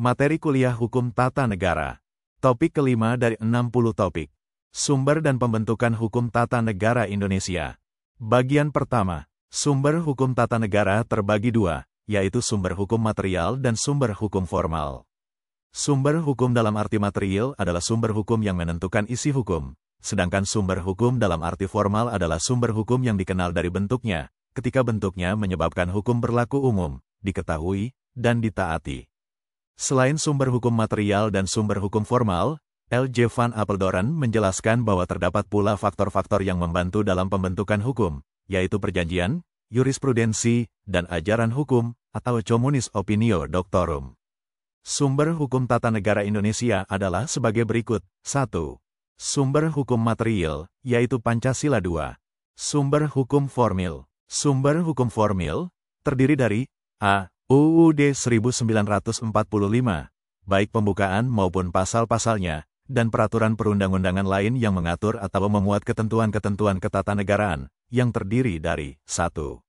Materi kuliah Hukum Tata Negara. Topik kelima dari 60 topik. Sumber dan pembentukan hukum tata negara Indonesia. Bagian pertama, sumber hukum tata negara terbagi dua, yaitu sumber hukum material dan sumber hukum formal. Sumber hukum dalam arti material adalah sumber hukum yang menentukan isi hukum, sedangkan sumber hukum dalam arti formal adalah sumber hukum yang dikenal dari bentuknya, ketika bentuknya menyebabkan hukum berlaku umum, diketahui, dan ditaati. Selain sumber hukum material dan sumber hukum formal, L.J. van Apeldoorn menjelaskan bahwa terdapat pula faktor-faktor yang membantu dalam pembentukan hukum, yaitu perjanjian, jurisprudensi, dan ajaran hukum, atau communis opinio doctorum. Sumber hukum tata negara Indonesia adalah sebagai berikut. 1. Sumber hukum material, yaitu Pancasila 2. Sumber hukum formil. Sumber hukum formil terdiri dari a. UUD 1945, baik pembukaan maupun pasal-pasalnya, dan peraturan perundang-undangan lain yang mengatur atau memuat ketentuan-ketentuan ketatanegaraan, yang terdiri dari 1.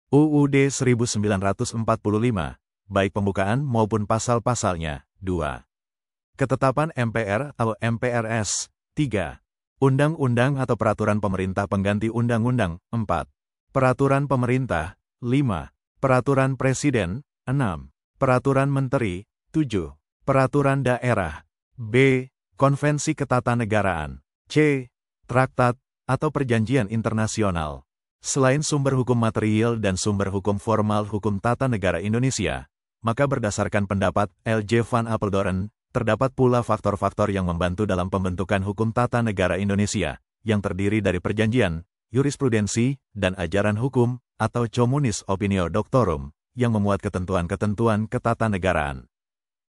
UUD 1945, baik pembukaan maupun pasal-pasalnya. 2. Ketetapan MPR atau MPRS. 3. Undang-undang atau peraturan pemerintah pengganti undang-undang. 4. Peraturan pemerintah. 5. Peraturan Presiden. 6. Peraturan Menteri. 7. Peraturan Daerah. B. Konvensi Ketatanegaraan. C. Traktat atau perjanjian internasional. Selain sumber hukum material dan sumber hukum formal hukum tata negara Indonesia, maka berdasarkan pendapat L.J. van Apeldoorn, terdapat pula faktor-faktor yang membantu dalam pembentukan hukum tata negara Indonesia, yang terdiri dari perjanjian, jurisprudensi, dan ajaran hukum, atau communis opinio doctorum, yang memuat ketentuan-ketentuan ketatanegaraan.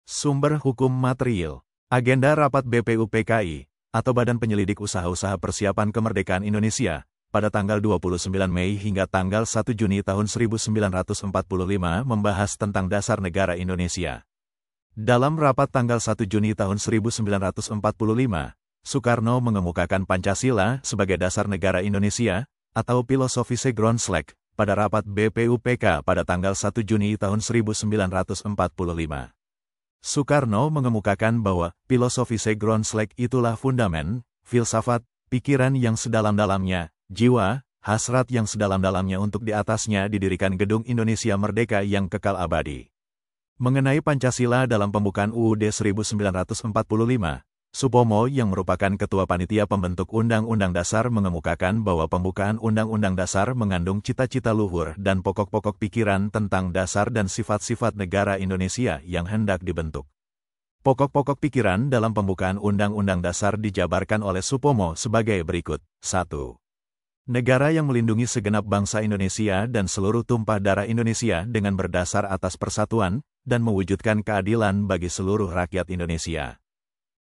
Sumber hukum material. Agenda rapat BPUPKI, atau Badan Penyelidik Usaha-Usaha Persiapan Kemerdekaan Indonesia, pada tanggal 29 Mei hingga tanggal 1 Juni tahun 1945 membahas tentang dasar negara Indonesia. Dalam rapat tanggal 1 Juni tahun 1945, Soekarno mengemukakan Pancasila sebagai dasar negara Indonesia, atau Philosophische Grondslag, pada rapat BPUPK pada tanggal 1 Juni tahun 1945. Soekarno mengemukakan bahwa Philosophische Grondslag itulah fundamen, filsafat, pikiran yang sedalam-dalamnya, jiwa, hasrat yang sedalam-dalamnya untuk di atasnya didirikan gedung Indonesia Merdeka yang kekal abadi. Mengenai Pancasila dalam pembukaan UUD 1945, Supomo yang merupakan Ketua Panitia Pembentuk Undang-Undang Dasar mengemukakan bahwa pembukaan Undang-Undang Dasar mengandung cita-cita luhur dan pokok-pokok pikiran tentang dasar dan sifat-sifat negara Indonesia yang hendak dibentuk. Pokok-pokok pikiran dalam pembukaan Undang-Undang Dasar dijabarkan oleh Supomo sebagai berikut. 1. Negara yang melindungi segenap bangsa Indonesia dan seluruh tumpah darah Indonesia dengan berdasar atas persatuan dan mewujudkan keadilan bagi seluruh rakyat Indonesia.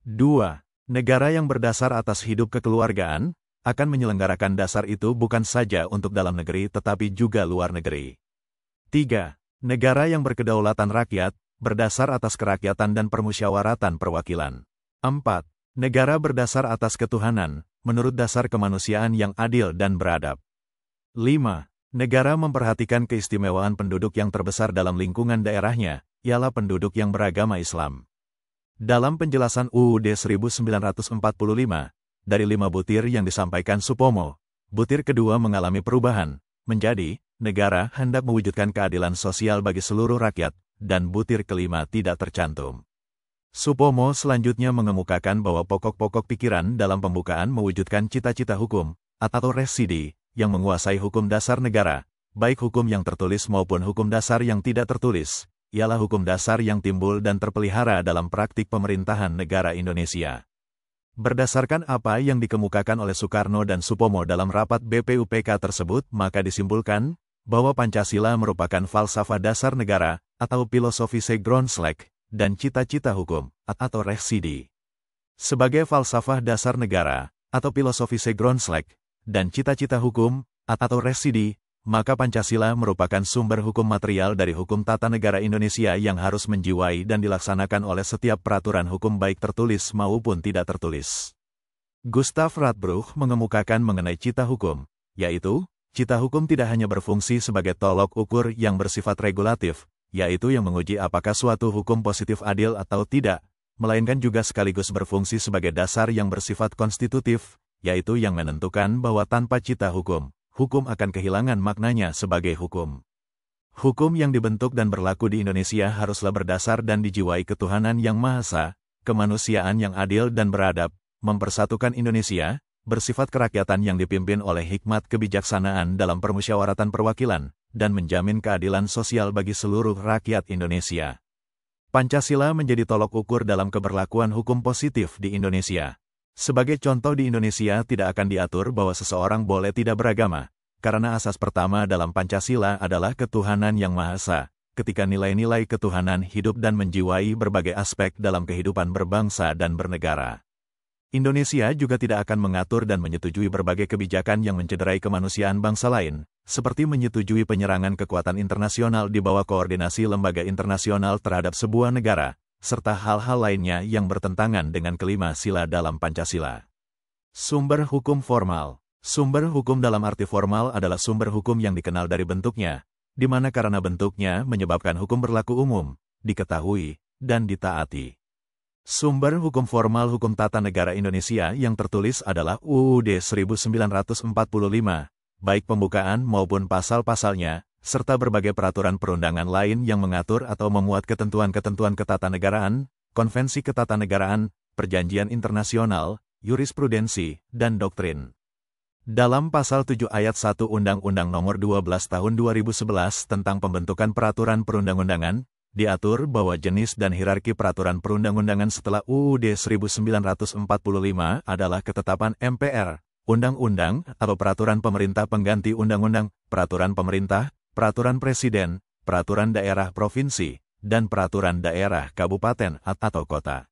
2. Negara yang berdasar atas hidup kekeluargaan, akan menyelenggarakan dasar itu bukan saja untuk dalam negeri tetapi juga luar negeri. 3. Negara yang berkedaulatan rakyat, berdasar atas kerakyatan dan permusyawaratan perwakilan. 4. Negara berdasar atas ketuhanan, menurut dasar kemanusiaan yang adil dan beradab. 5. Negara memperhatikan keistimewaan penduduk yang terbesar dalam lingkungan daerahnya, ialah penduduk yang beragama Islam. Dalam penjelasan UUD 1945, dari 5 butir yang disampaikan Supomo, butir kedua mengalami perubahan, menjadi, negara hendak mewujudkan keadilan sosial bagi seluruh rakyat, dan butir kelima tidak tercantum. Supomo selanjutnya mengemukakan bahwa pokok-pokok pikiran dalam pembukaan mewujudkan cita-cita hukum, atau residi, yang menguasai hukum dasar negara, baik hukum yang tertulis maupun hukum dasar yang tidak tertulis, ialah hukum dasar yang timbul dan terpelihara dalam praktik pemerintahan negara Indonesia. Berdasarkan apa yang dikemukakan oleh Soekarno dan Supomo dalam rapat BPUPK tersebut, maka disimpulkan bahwa Pancasila merupakan falsafah dasar negara, atau Philosophische Grondslag, dan cita-cita hukum, atau residi. Sebagai falsafah dasar negara, atau Philosophische Grondslag, dan cita-cita hukum, atau residi, maka Pancasila merupakan sumber hukum material dari hukum tata negara Indonesia yang harus menjiwai dan dilaksanakan oleh setiap peraturan hukum baik tertulis maupun tidak tertulis. Gustav Radbruch mengemukakan mengenai cita hukum, yaitu, cita hukum tidak hanya berfungsi sebagai tolok ukur yang bersifat regulatif, yaitu yang menguji apakah suatu hukum positif adil atau tidak, melainkan juga sekaligus berfungsi sebagai dasar yang bersifat konstitutif, yaitu yang menentukan bahwa tanpa cita hukum, hukum akan kehilangan maknanya sebagai hukum. Hukum yang dibentuk dan berlaku di Indonesia haruslah berdasar dan dijiwai ketuhanan yang Maha Esa, kemanusiaan yang adil dan beradab, mempersatukan Indonesia, bersifat kerakyatan yang dipimpin oleh hikmat kebijaksanaan dalam permusyawaratan perwakilan, dan menjamin keadilan sosial bagi seluruh rakyat Indonesia. Pancasila menjadi tolok ukur dalam keberlakuan hukum positif di Indonesia. Sebagai contoh, di Indonesia tidak akan diatur bahwa seseorang boleh tidak beragama, karena asas pertama dalam Pancasila adalah ketuhanan yang Maha Esa, ketika nilai-nilai ketuhanan hidup dan menjiwai berbagai aspek dalam kehidupan berbangsa dan bernegara. Indonesia juga tidak akan mengatur dan menyetujui berbagai kebijakan yang mencederai kemanusiaan bangsa lain, seperti menyetujui penyerangan kekuatan internasional di bawah koordinasi lembaga internasional terhadap sebuah negara, serta hal-hal lainnya yang bertentangan dengan kelima sila dalam Pancasila. Sumber hukum formal. Sumber hukum dalam arti formal adalah sumber hukum yang dikenal dari bentuknya, di mana karena bentuknya menyebabkan hukum berlaku umum, diketahui, dan ditaati. Sumber hukum formal hukum tata negara Indonesia yang tertulis adalah UUD 1945, baik pembukaan maupun pasal-pasalnya, serta berbagai peraturan perundangan lain yang mengatur atau memuat ketentuan-ketentuan ketatanegaraan, konvensi ketatanegaraan, perjanjian internasional, jurisprudensi, dan doktrin. Dalam pasal 7 ayat 1 Undang-Undang Nomor 12 Tahun 2011 tentang pembentukan peraturan perundang-undangan, diatur bahwa jenis dan hierarki peraturan perundang-undangan setelah UUD 1945 adalah ketetapan MPR, undang-undang atau peraturan pemerintah pengganti undang-undang, peraturan pemerintah, peraturan presiden, peraturan daerah provinsi, dan peraturan daerah kabupaten atau kota.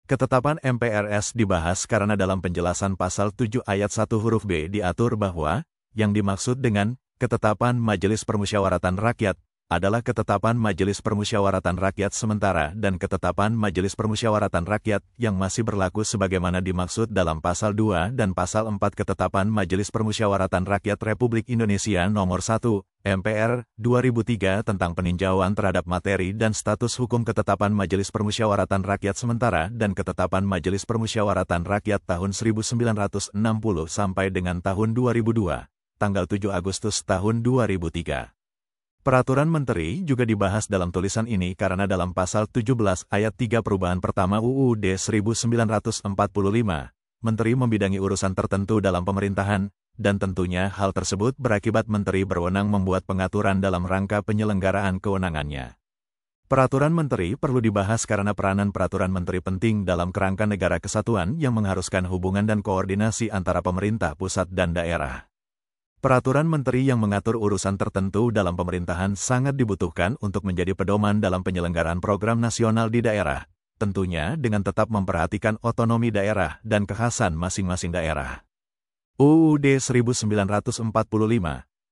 Ketetapan MPRS dibahas karena dalam penjelasan pasal 7 ayat 1 huruf B diatur bahwa, yang dimaksud dengan ketetapan Majelis Permusyawaratan Rakyat adalah ketetapan Majelis Permusyawaratan Rakyat sementara dan ketetapan Majelis Permusyawaratan Rakyat yang masih berlaku sebagaimana dimaksud dalam pasal 2 dan pasal 4 ketetapan Majelis Permusyawaratan Rakyat Republik Indonesia Nomor 1, MPR, 2003 tentang peninjauan terhadap materi dan status hukum ketetapan Majelis Permusyawaratan Rakyat sementara dan ketetapan Majelis Permusyawaratan Rakyat tahun 1960 sampai dengan tahun 2002, tanggal 7 Agustus tahun 2003. Peraturan Menteri juga dibahas dalam tulisan ini karena dalam pasal 17 ayat 3 perubahan pertama UUD 1945, Menteri membidangi urusan tertentu dalam pemerintahan, dan tentunya hal tersebut berakibat Menteri berwenang membuat pengaturan dalam rangka penyelenggaraan kewenangannya. Peraturan Menteri perlu dibahas karena peranan Peraturan Menteri penting dalam kerangka negara kesatuan yang mengharuskan hubungan dan koordinasi antara pemerintah pusat dan daerah. Peraturan Menteri yang mengatur urusan tertentu dalam pemerintahan sangat dibutuhkan untuk menjadi pedoman dalam penyelenggaraan program nasional di daerah, tentunya dengan tetap memperhatikan otonomi daerah dan kekhasan masing-masing daerah. UUD 1945,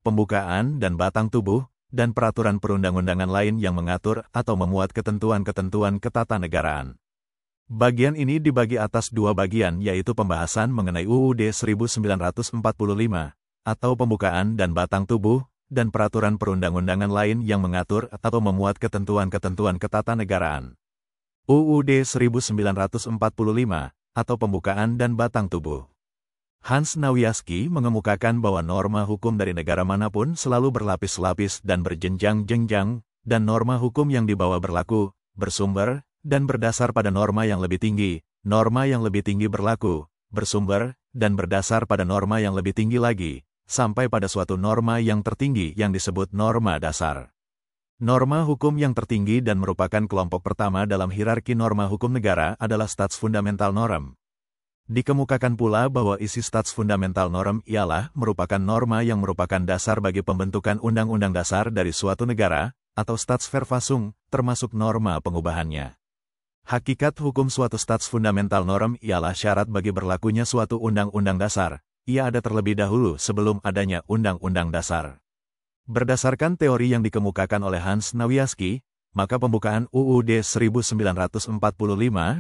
pembukaan dan batang tubuh, dan peraturan perundang-undangan lain yang mengatur atau memuat ketentuan-ketentuan ketatanegaraan. Bagian ini dibagi atas dua bagian, yaitu pembahasan mengenai UUD 1945, atau pembukaan dan batang tubuh, dan peraturan perundang-undangan lain yang mengatur atau memuat ketentuan-ketentuan ketatanegaraan. UUD 1945, atau pembukaan dan batang tubuh. Hans Nawiaski mengemukakan bahwa norma hukum dari negara manapun selalu berlapis-lapis dan berjenjang-jenjang, dan norma hukum yang dibawa berlaku, bersumber, dan berdasar pada norma yang lebih tinggi, norma yang lebih tinggi berlaku, bersumber, dan berdasar pada norma yang lebih tinggi lagi, sampai pada suatu norma yang tertinggi yang disebut norma dasar. Norma hukum yang tertinggi dan merupakan kelompok pertama dalam hierarki norma hukum negara adalah Stats Fundamental Norm. Dikemukakan pula bahwa isi Stats Fundamental Norm ialah merupakan norma yang merupakan dasar bagi pembentukan undang-undang dasar dari suatu negara, atau Staatsverfassung, termasuk norma pengubahannya. Hakikat hukum suatu Stats Fundamental Norm ialah syarat bagi berlakunya suatu undang-undang dasar. Ia ada terlebih dahulu sebelum adanya undang-undang dasar. Berdasarkan teori yang dikemukakan oleh Hans Nawiaski, maka pembukaan UUD 1945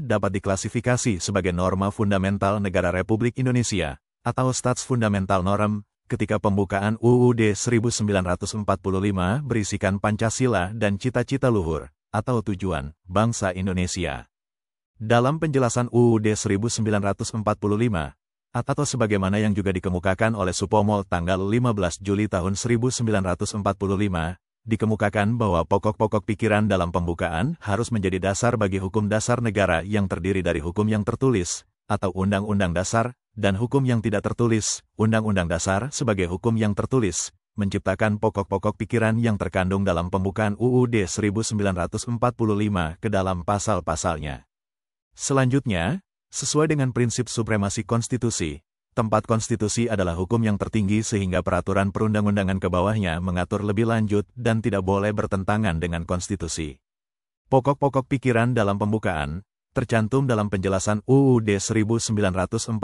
dapat diklasifikasi sebagai norma fundamental negara Republik Indonesia, atau Stats Fundamental Norm, ketika pembukaan UUD 1945 berisikan Pancasila dan cita-cita luhur, atau tujuan, bangsa Indonesia. Dalam penjelasan UUD 1945, atau sebagaimana yang juga dikemukakan oleh Supomo tanggal 15 Juli tahun 1945, dikemukakan bahwa pokok-pokok pikiran dalam pembukaan harus menjadi dasar bagi hukum dasar negara yang terdiri dari hukum yang tertulis, atau Undang-Undang Dasar, dan hukum yang tidak tertulis, Undang-Undang Dasar sebagai hukum yang tertulis, menciptakan pokok-pokok pikiran yang terkandung dalam pembukaan UUD 1945 ke dalam pasal-pasalnya. Selanjutnya, sesuai dengan prinsip supremasi konstitusi, tempat konstitusi adalah hukum yang tertinggi sehingga peraturan perundang-undangan ke bawahnya mengatur lebih lanjut dan tidak boleh bertentangan dengan konstitusi. Pokok-pokok pikiran dalam pembukaan tercantum dalam penjelasan UUD 1945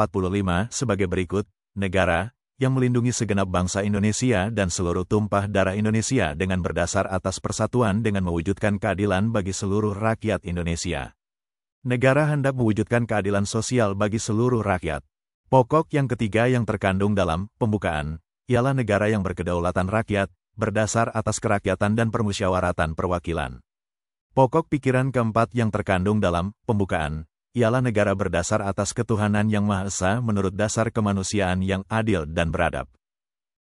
sebagai berikut: negara yang melindungi segenap bangsa Indonesia dan seluruh tumpah darah Indonesia dengan berdasar atas persatuan dengan mewujudkan keadilan bagi seluruh rakyat Indonesia. Negara hendak mewujudkan keadilan sosial bagi seluruh rakyat. Pokok yang ketiga yang terkandung dalam pembukaan ialah negara yang berkedaulatan rakyat, berdasar atas kerakyatan dan permusyawaratan perwakilan. Pokok pikiran keempat yang terkandung dalam pembukaan ialah negara berdasar atas ketuhanan yang Maha Esa menurut dasar kemanusiaan yang adil dan beradab.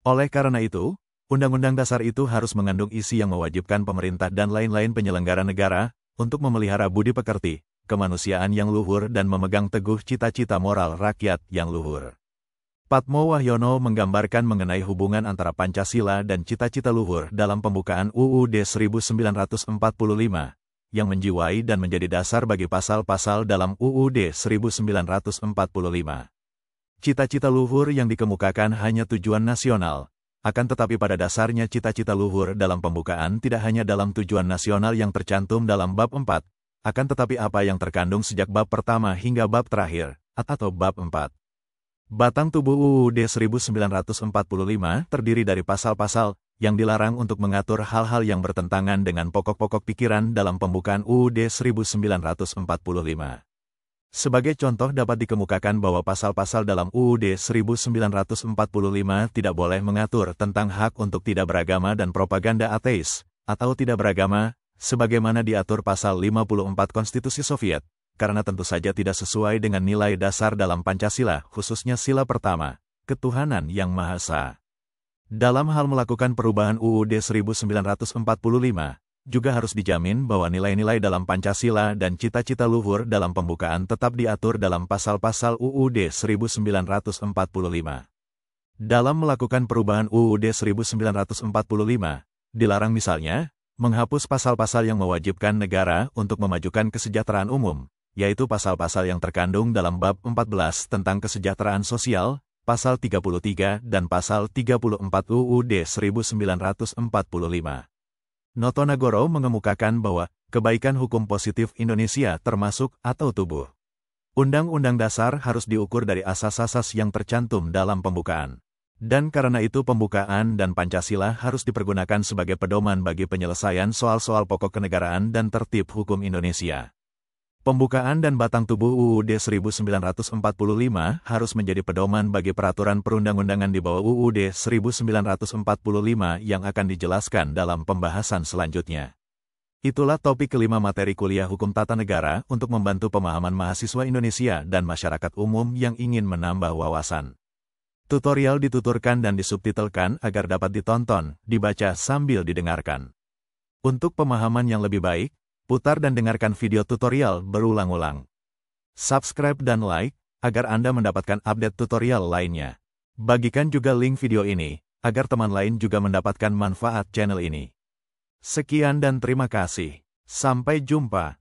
Oleh karena itu, Undang-Undang Dasar itu harus mengandung isi yang mewajibkan pemerintah dan lain-lain penyelenggara negara untuk memelihara budi pekerti, kemanusiaan yang luhur dan memegang teguh cita-cita moral rakyat yang luhur. Patmo Wahyono menggambarkan mengenai hubungan antara Pancasila dan cita-cita luhur dalam pembukaan UUD 1945, yang menjiwai dan menjadi dasar bagi pasal-pasal dalam UUD 1945. Cita-cita luhur yang dikemukakan hanya tujuan nasional, akan tetapi pada dasarnya cita-cita luhur dalam pembukaan tidak hanya dalam tujuan nasional yang tercantum dalam bab 4, akan tetapi apa yang terkandung sejak bab pertama hingga bab terakhir, atau bab 4. Batang tubuh UUD 1945 terdiri dari pasal-pasal yang dilarang untuk mengatur hal-hal yang bertentangan dengan pokok-pokok pikiran dalam pembukaan UUD 1945. Sebagai contoh dapat dikemukakan bahwa pasal-pasal dalam UUD 1945 tidak boleh mengatur tentang hak untuk tidak beragama dan propaganda ateis, atau tidak beragama, sebagaimana diatur pasal 54 Konstitusi Soviet, karena tentu saja tidak sesuai dengan nilai dasar dalam Pancasila, khususnya sila pertama, ketuhanan yang Maha Esa. Dalam hal melakukan perubahan UUD 1945, juga harus dijamin bahwa nilai-nilai dalam Pancasila dan cita-cita luhur dalam pembukaan tetap diatur dalam pasal-pasal UUD 1945. Dalam melakukan perubahan UUD 1945, dilarang misalnya, menghapus pasal-pasal yang mewajibkan negara untuk memajukan kesejahteraan umum, yaitu pasal-pasal yang terkandung dalam bab 14 tentang kesejahteraan sosial, pasal 33 dan pasal 34 UUD 1945. Noto Nagoro mengemukakan bahwa kebaikan hukum positif Indonesia termasuk atau tubuh Undang-Undang Dasar harus diukur dari asas-asas yang tercantum dalam pembukaan. Dan karena itu pembukaan dan Pancasila harus dipergunakan sebagai pedoman bagi penyelesaian soal-soal pokok kenegaraan dan tertib hukum Indonesia. Pembukaan dan batang tubuh UUD 1945 harus menjadi pedoman bagi peraturan perundang-undangan di bawah UUD 1945 yang akan dijelaskan dalam pembahasan selanjutnya. Itulah topik kelima materi kuliah Hukum Tata Negara untuk membantu pemahaman mahasiswa Indonesia dan masyarakat umum yang ingin menambah wawasan. Tutorial dituturkan dan disubtitelkan agar dapat ditonton, dibaca sambil didengarkan. Untuk pemahaman yang lebih baik, putar dan dengarkan video tutorial berulang-ulang. Subscribe dan like, agar Anda mendapatkan update tutorial lainnya. Bagikan juga link video ini, agar teman lain juga mendapatkan manfaat channel ini. Sekian dan terima kasih. Sampai jumpa.